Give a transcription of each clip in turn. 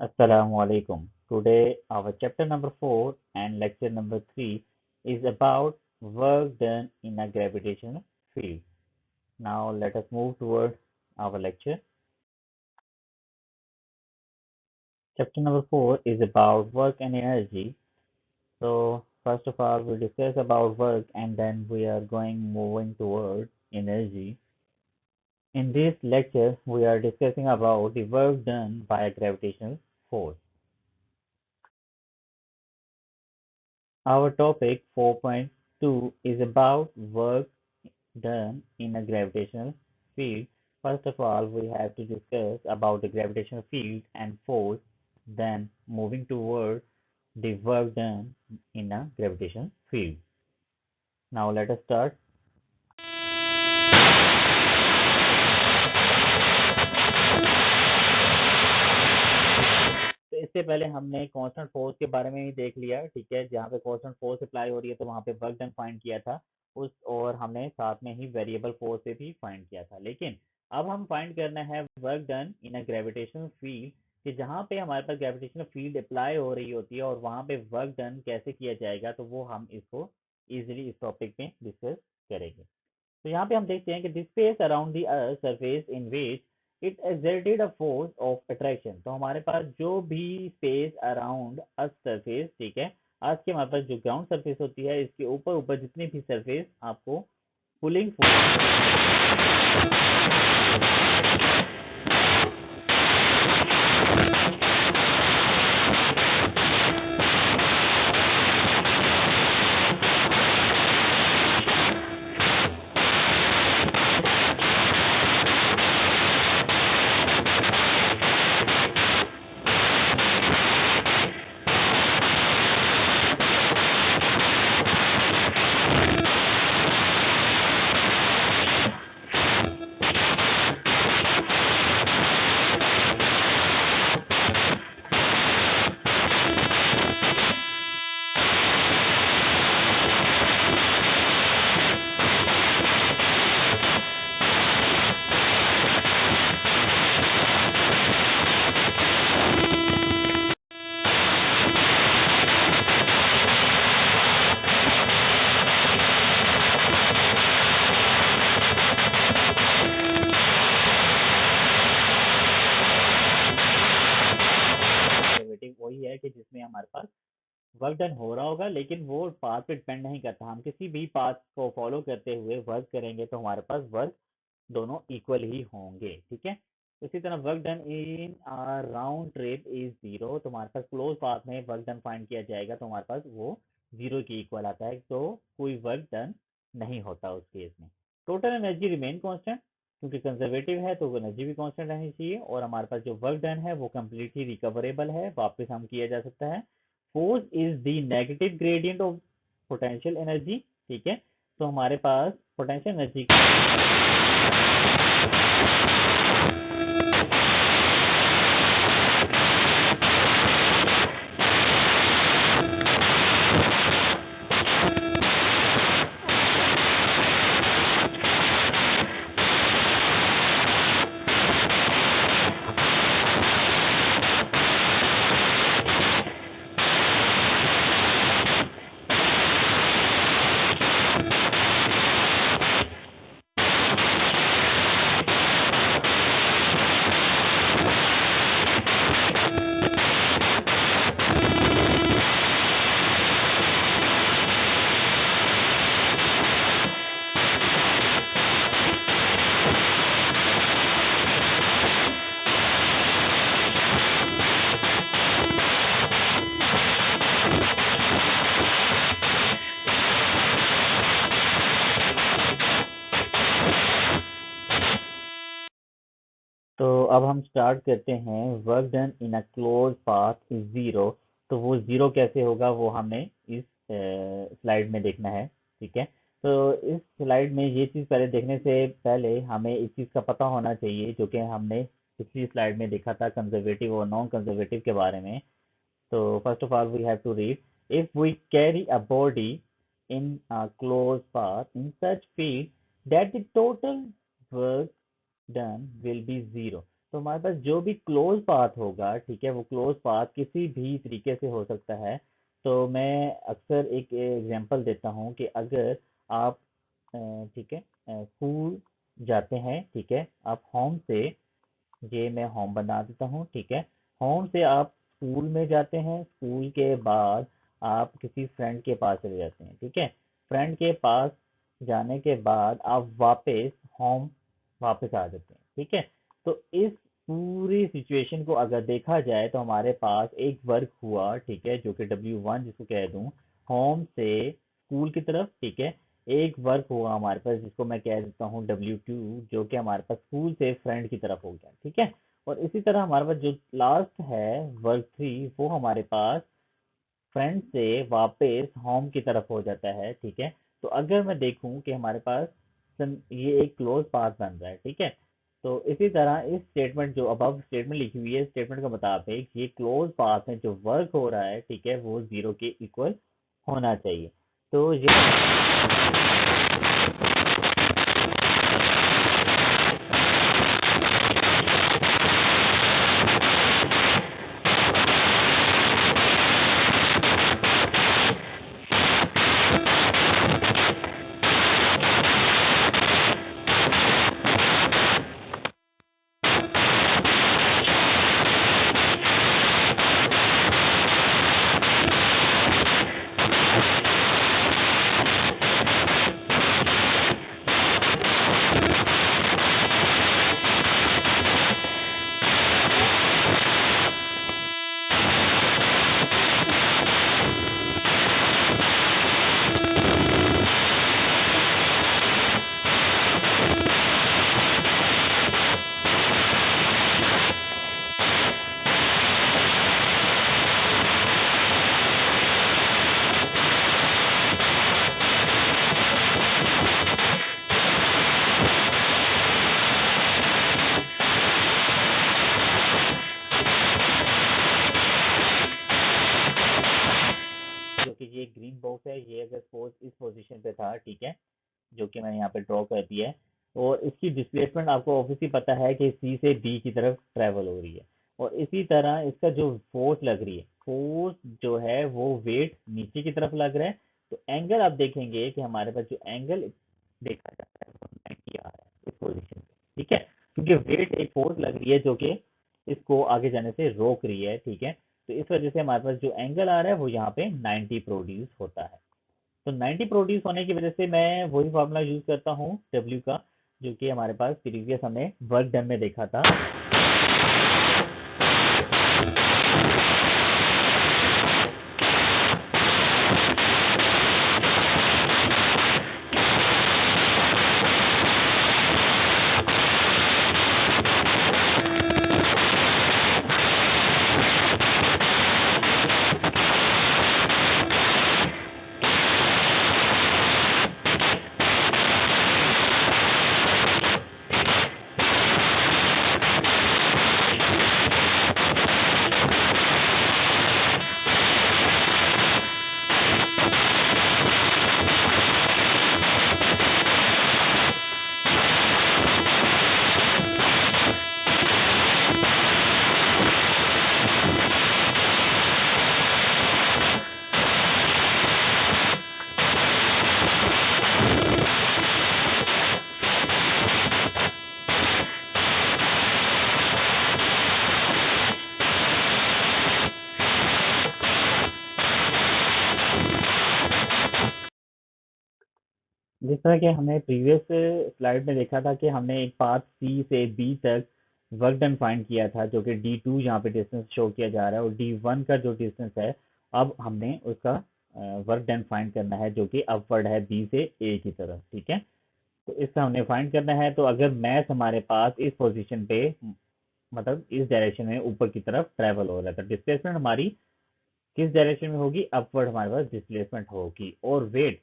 Assalamu alaikum. Today, our chapter number 4 and lecture number 3 is about work done in a gravitational field. Now, let us move towards our lecture. Chapter number 4 is about work and energy. So, first of all, we'll discuss about work and then we are moving towards energy. In this lecture, we are discussing about the work done by a gravitational force. Our topic 4.2 is about work done in a gravitational field. First of all, we have to discuss about the gravitational field and force, then moving towards the work done in a gravitational field. Now let us start. तो इससे पहले हमने constant force के बारे में ही देख लिया, ठीक है। जहाँ पे कांस्टेंट फोर्स अप्लाई हो रही है तो वहाँ पे वर्क डन फाइंड किया था उस, और हमने साथ में ही वेरिएबल फोर्स से भी फाइंड किया था। लेकिन अब हम फाइंड करना है work done in a gravitational field, कि जहाँ पे हमारे पास ग्रेविटेशनल फील्ड अप्लाई हो रही होती है और वहाँ पे वर्क डन कैसे किया जाएगा, तो वो हम इसको इजीली इस टॉपिक में डिस्कस करेंगे। तो यहाँ पे हम देखते हैं कि this space around the earth surface in which it exerted a force of attraction। तो हमारे पास जो भी स्पेस अराउंड अर्थ सरफेस, ठीक है, अर्थ के हमारे पास जो ग्राउंड सरफेस होती है, इसके ऊपर ऊपर जितनी भी सरफेस आपको पुलिंग फोर्स वही है कि जिसमें हमारे पास वर्क डन हो रहा होगा, लेकिन वो पाथ पे डिपेंड नहीं करता। हम किसी भी पाथ को फॉलो करते हुए वर्क करेंगे तो हमारे पास वर्क दोनों इक्वल ही होंगे, ठीक है। इसी तरह work done in round trip is zero, तो हमारे पास क्लोज पाथ में वर्क डन फाइंड किया जाएगा तो हमारे पास वो जीरो के इक्वल आता है, तो कोई वर्क डन नहीं होता उस केस में। टोटल एनर्जी रिमेन कांस्टेंट, क्योंकि कंजर्वेटिव है तो एनर्जी भी कांस्टेंट रहनी चाहिए, और हमारे पास जो वर्क डन है वो कम्प्लीटली रिकवरेबल है, वापस हम किया जा सकता है। Force is the negative gradient of potential energy, ठीक है। तो हमारे पास पोटेंशियल एनर्जी तो अब हम स्टार्ट करते हैं। Work done in a close path is zero, तो वो जीरो कैसे होगा वो हमने इस स्लाइड में देखना है, ठीक है। तो इस स्लाइड में ये चीज़ पहले देखने से पहले हमें इस चीज़ का पता होना चाहिए, जो कि हमने पिछली स्लाइड में देखा था कंजर्वेटिव और नॉन कंजर्वेटिव के बारे में। तो first of all we have to read, if we carry a body in a closed path in such speed that the total work done will be zero। तो हमारे पास जो भी क्लोज पाथ होगा, ठीक है, वो क्लोज पाथ किसी भी तरीके से हो सकता है। तो मैं अक्सर एक एग्जांपल देता हूँ कि अगर आप ठीक है, स्कूल जाते हैं, ठीक है, आप होम से, ये मैं होम बना देता हूँ, ठीक है, होम से आप स्कूल में जाते हैं, स्कूल के बाद आप किसी फ्रेंड के पास चले जाते हैं, ठीक है, फ्रेंड के पास जाने के बाद आप वापस होम वापस आ जाते हैं, ठीक है। तो इस पूरी सिचुएशन को अगर देखा जाए तो हमारे पास एक वर्क हुआ, ठीक है, जो कि W1 जिसको कह दूं, होम से स्कूल की तरफ, ठीक है। एक वर्क हुआ हमारे पास जिसको मैं कह देता हूँ W2, जो कि हमारे पास स्कूल से फ्रेंड की तरफ हो गया, ठीक है। और इसी तरह हमारे पास जो लास्ट है वर्क 3, वो हमारे पास फ्रेंड से वापस होम की तरफ हो जाता है, ठीक है। तो अगर मैं देखूं कि हमारे पास ये एक क्लोज पाथ बन रहा है, ठीक है। तो इसी तरह इस स्टेटमेंट जो अब स्टेटमेंट लिखी हुई है, स्टेटमेंट के मुताबिक ये क्लोज पाथ में जो वर्क हो रहा है, ठीक है, वो 0 के इक्वल होना चाहिए। तो ये जो कि ये ग्रीन बॉक्स है, ये अगर सपोज इस पोजीशन पे था, ठीक है, जो कि मैंने यहाँ पे ड्रॉ कर दिया है, और इसकी डिस्प्लेसमेंट आपको ऑब्वियसली पता है कि सी से बी की तरफ ट्रेवल हो रही है। और इसी तरह इसका जो फोर्स लग रही है, फोर्स जो है वो वेट नीचे की तरफ लग रहा है। तो एंगल आप देखेंगे कि हमारे पास जो एंगल देखा जाता है वो 90 आ रहा है इस पोजीशन पे, ठीक है, क्योंकि वेट एक फोर्स लग रही है जो कि इसको आगे जाने से रोक रही है, ठीक है। तो इस वजह से हमारे पास जो एंगल आ रहा है वो यहाँ पे 90 प्रोड्यूस होता है। तो 90 प्रोड्यूस होने की वजह से मैं वही फार्मूला यूज करता हूँ डब्ल्यू का, जो कि हमारे पास प्रीवियस हमने वर्क डन में देखा था। जिस तरह के हमने प्रीवियस स्लाइड में देखा था कि हमने एक पाथ सी से बी तक वर्क डन फाइंड किया था, जो कि D2 यहाँ पे डिस्टेंस शो किया जा रहा है, और D1 का जो डिस्टेंस है, अब हमने उसका वर्क डन फाइंड करना है, जो कि अपवर्ड है बी से ए की तरफ, ठीक है। तो इसका हमने फाइंड करना है। तो अगर मैथ हमारे पास इस पोजीशन पे, मतलब इस डायरेक्शन में ऊपर की तरफ ट्रेवल हो रहा है, तो डिस्प्लेसमेंट हमारी किस डायरेक्शन में होगी, अपवर्ड हमारे पास डिस्प्लेसमेंट होगी। और वेट,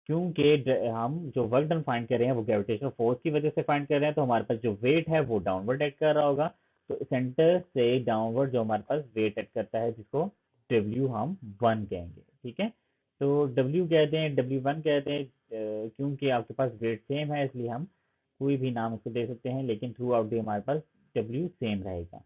क्योंकि हम जो वर्क डन फाइंड कर रहे हैं वो ग्रेविटेशनल फोर्स की वजह से फाइंड कर रहे हैं, तो हमारे पास जो वेट है वो डाउनवर्ड एक्ट कर रहा होगा। तो सेंटर से डाउनवर्ड जो हमारे पास वेट एक्ट करता है, जिसको डब्ल्यू हम 1 कहेंगे, ठीक है। तो डब्ल्यू कहते हैं, W1 कहते हैं, क्योंकि आपके पास वेट सेम है, इसलिए हम कोई भी नाम उसको दे सकते हैं, लेकिन थ्रू आउट भी हमारे पास डब्ल्यू सेम रहेगा।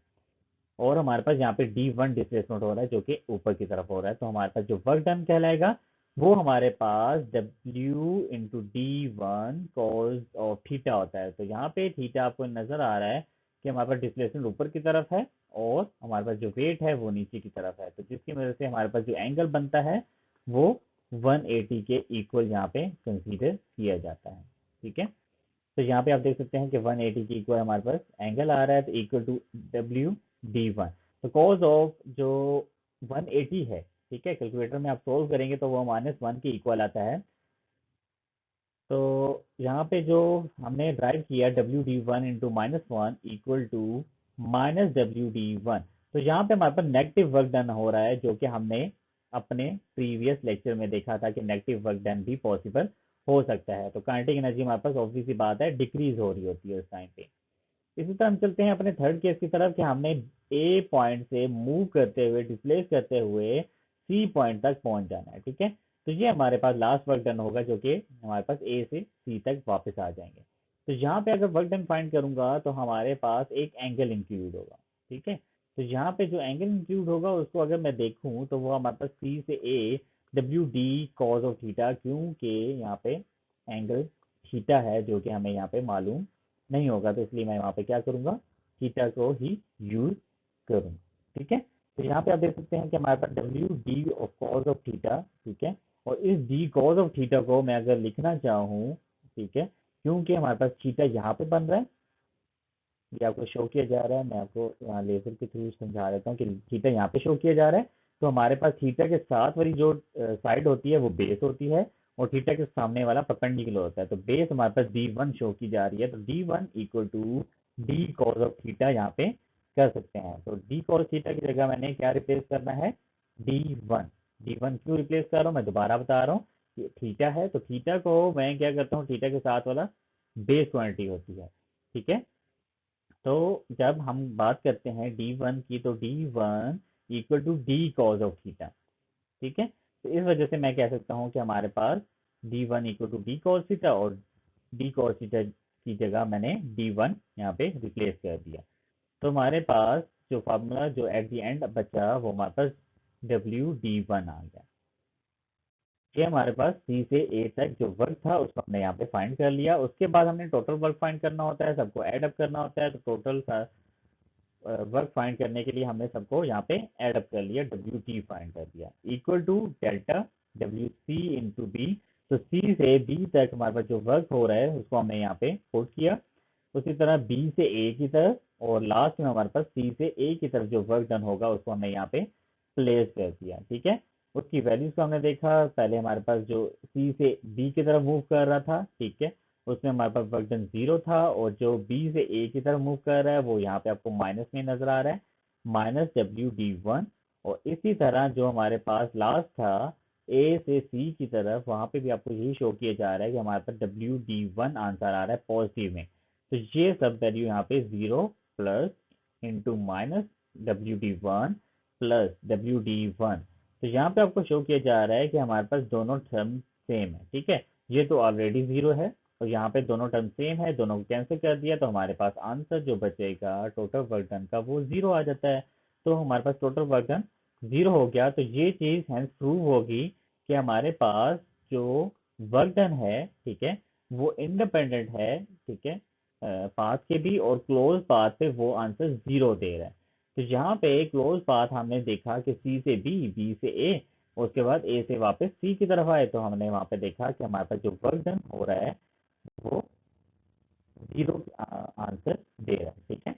और हमारे पास यहाँ पे D1 डिस्प्लेसमेंट हो रहा है जो कि ऊपर की तरफ हो रहा है, तो हमारे पास जो वर्क डन कहलाएगा वो हमारे पास W into D1 cause of theta होता है। तो यहाँ पे थीटा आपको नजर आ रहा है कि हमारे पास डिस्प्लेसमेंट ऊपर की तरफ है और हमारे पास जो वेट है वो नीचे की तरफ है, तो जिसकी वजह से हमारे पास जो एंगल बनता है वो 180 के इक्वल यहाँ पे कंसीडर किया जाता है। ठीक है, तो यहाँ पे आप देख सकते हैं कि 180 के इक्वल हमारे पास एंगल आ रहा है, तो इक्वल टू WD1। तो कॉज ऑफ जो 180 है, ठीक है, कैलकुलेटर में आप सोल्व करेंगे तो वो -1 के इक्वल आता है। तो यहाँ पे जो हमने ड्राइव किया WD1 into -1 equal to -WD1, तो यहाँ पे हमारे पास नेगेटिव वर्क डन हो रहा है, जो कि हमने अपने प्रीवियस लेक्चर में देखा था कि नेगेटिव वर्क डन भी पॉसिबल हो सकता है। तो काइनेटिक एनर्जी हमारे पास ऑब्वियस सी बात है डिक्रीज हो रही होती है उस टाइम पे। इसी तरह हम चलते हैं अपने थर्ड केस की तरफ कि हमने ए पॉइंट से मूव करते हुए, डिस्प्लेस करते हुए सी पॉइंट तक पहुंच जाना है। ठीक है, तो ये हमारे पास लास्ट वर्क डन होगा जो कि हमारे पास ए से सी तक वापस आ जाएंगे। तो यहाँ पे अगर वर्क डन फाइंड करूंगा तो हमारे पास एक एंगल इंक्लूड होगा। ठीक है, तो यहाँ पे जो एंगल इंक्लूड होगा उसको अगर मैं देखूं तो वो हमारे पास सी से ए WD कॉज ऑफ थीटा, क्योंकि यहाँ पे एंगल थीटा है जो कि हमें यहाँ पे मालूम नहीं होगा, तो इसलिए मैं वहां पे क्या करूंगा, थीटा को ही यूज करूंगा। ठीक है, तो यहाँ पे आप देख सकते हैं कि हमारे पास W D of cause of theta, ठीक है, और इस डी कॉज ऑफ थीटा को मैं अगर लिखना चाहूँ, ठीक है, क्योंकि हमारे पास थीटा यहाँ पे बन रहा है, ये आपको शो किया जा रहा है, मैं आपको यहाँ लेजर के थ्रू समझा देता हूँ कि थीटा यहाँ पे शो किया जा रहा है। तो हमारे पास थीटा के साथ वाली जो साइड होती है वो बेस होती है, और थीटा के सामने वाला परपेंडिकुलर होता है। तो बेस हमारे पास D1 शो की जा रही है, तो D1 equal to D cos of theta यहाँ पे कर सकते हैं। तो डी कॉज थीटा की जगह मैंने क्या रिप्लेस करना है, D1। D1 क्यों रिप्लेस कर रहा हूँ, मैं दोबारा बता रहा हूँ, थीटा है तो थीटा को मैं क्या करता हूँ, थीटा के साथ वाला बेस क्वांटिटी होती है। ठीक है, तो जब हम बात करते हैं D1 की, तो D1 equal to D cos of theta. ठीक है, तो इस वजह से मैं कह सकता हूँ कि हमारे पास D1 equal to D cos theta, और डी कॉज थीटा की जगह मैंने D1 यहाँ पे रिप्लेस कर दिया। तो हमारे पास जो फार्मूला जो एट द एंड बचा वो हमारे पास WD1 आ गया। ये हमारे पास सी से ए तक जो वर्क था उसको हमने यहाँ पे फाइंड कर लिया। उसके बाद हमने टोटल वर्क फाइंड करना होता है, सबको एड अप करना होता है। तो टोटल वर्क फाइंड करने के लिए हमने सबको यहाँ पे एड अप कर लिया, WT फाइंड कर दिया, equal to delta WC into B. तो सी से बी तक हमारे पास जो वर्क हो रहा है उसको हमने यहाँ पे पुट किया। उसी तरह बी से ए की तरफ, और लास्ट में हमारे पास सी से ए की तरफ जो वर्क डन होगा उसको हमने यहाँ पे प्लेस कर दिया। ठीक है, उसकी वैल्यूज को हमने देखा, पहले हमारे पास जो सी से बी की तरफ मूव कर रहा था, ठीक है, उसमें हमारे पास वर्क डन 0 था, और जो बी से ए की तरफ मूव कर रहा है वो यहाँ पे आपको माइनस में नजर आ रहा है, -WD1। और इसी तरह जो हमारे पास लास्ट था ए से सी की तरफ, वहां पे भी आपको यही शो किया जा रहा है कि हमारे पास WD1 आंसर आ रहा है पॉजिटिव में। तो ये सब वैल्यू यहाँ पे 0 plus into minus WD1 plus WD1। तो यहाँ पे आपको शो किया जा रहा है कि हमारे पास दोनों टर्म सेम है। ठीक है, ये तो ऑलरेडी 0 है, और यहाँ पे दोनों टर्म सेम है, दोनों को कैंसिल कर दिया, तो हमारे पास आंसर जो बचेगा टोटल वर्क डन का वो 0 आ जाता है। तो हमारे पास टोटल वर्क डन 0 हो गया। तो ये चीज हेंस प्रूव होगी कि हमारे पास जो वर्क डन है, ठीक है, वो इंडिपेंडेंट है, ठीक है, पाथ के भी, और क्लोज पाथ पे वो आंसर 0 दे रहा है। तो यहाँ पे क्लोज पाथ हमने देखा कि सी से बी, बी से ए, उसके बाद ए से वापस सी की तरफ आए, तो हमने वहां पे देखा कि हमारे पास जो वर्क डन हो रहा है वो 0 आंसर दे रहा है। ठीक है,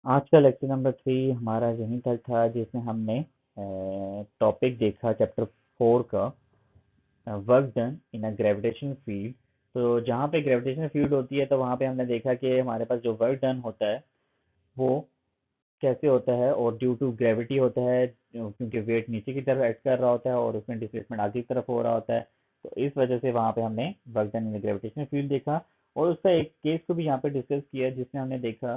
आज का लेक्चर नंबर 3 हमारा यहीं तक था, जिसमें हमने टॉपिक देखा चैप्टर 4 का, work done in a gravitational field. तो जहाँ पे ग्रेविटेशनल फील्ड होती है तो वहाँ पे हमने देखा कि हमारे पास जो वर्क डन होता है वो कैसे होता है, और ड्यू टू ग्रेविटी होता है, क्योंकि वेट नीचे की तरफ एक्ट कर रहा होता है और उसमें डिस्प्लेसमेंट आगे की तरफ हो रहा होता है। तो इस वजह से वहाँ पे हमने work done in gravitational field देखा, और उसका एक केस को भी यहाँ पे डिस्कस किया, जिसमें हमने देखा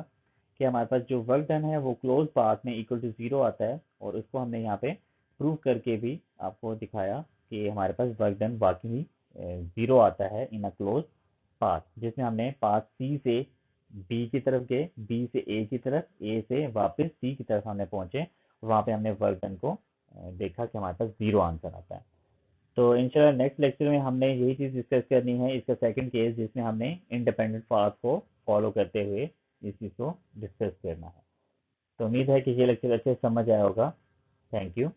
कि हमारे पास जो वर्क डन है वो क्लोज पाथ में इक्वल टू 0 आता है, और उसको हमने यहाँ पे प्रूव करके भी आपको दिखाया कि हमारे पास वर्क डन वाकई 0 आता है इन अ क्लोज पाथ, जिसमें हमने पाथ सी से बी की तरफ गए, बी से ए की तरफ, ए से वापस सी की तरफ हमने पहुंचे, वहां पे हमने वर्क डन को देखा कि हमारे पास 0 आंसर आता है। तो इंशाल्लाह नेक्स्ट लेक्चर में हमने यही चीज़ डिस्कस करनी है, इसका सेकंड केस जिसमें हमने इंडिपेंडेंट पाथ को फॉलो करते हुए इस चीज़ को डिस्कस करना है। तो उम्मीद है कि ये लेक्चर अच्छे से समझ आया होगा। Thank you.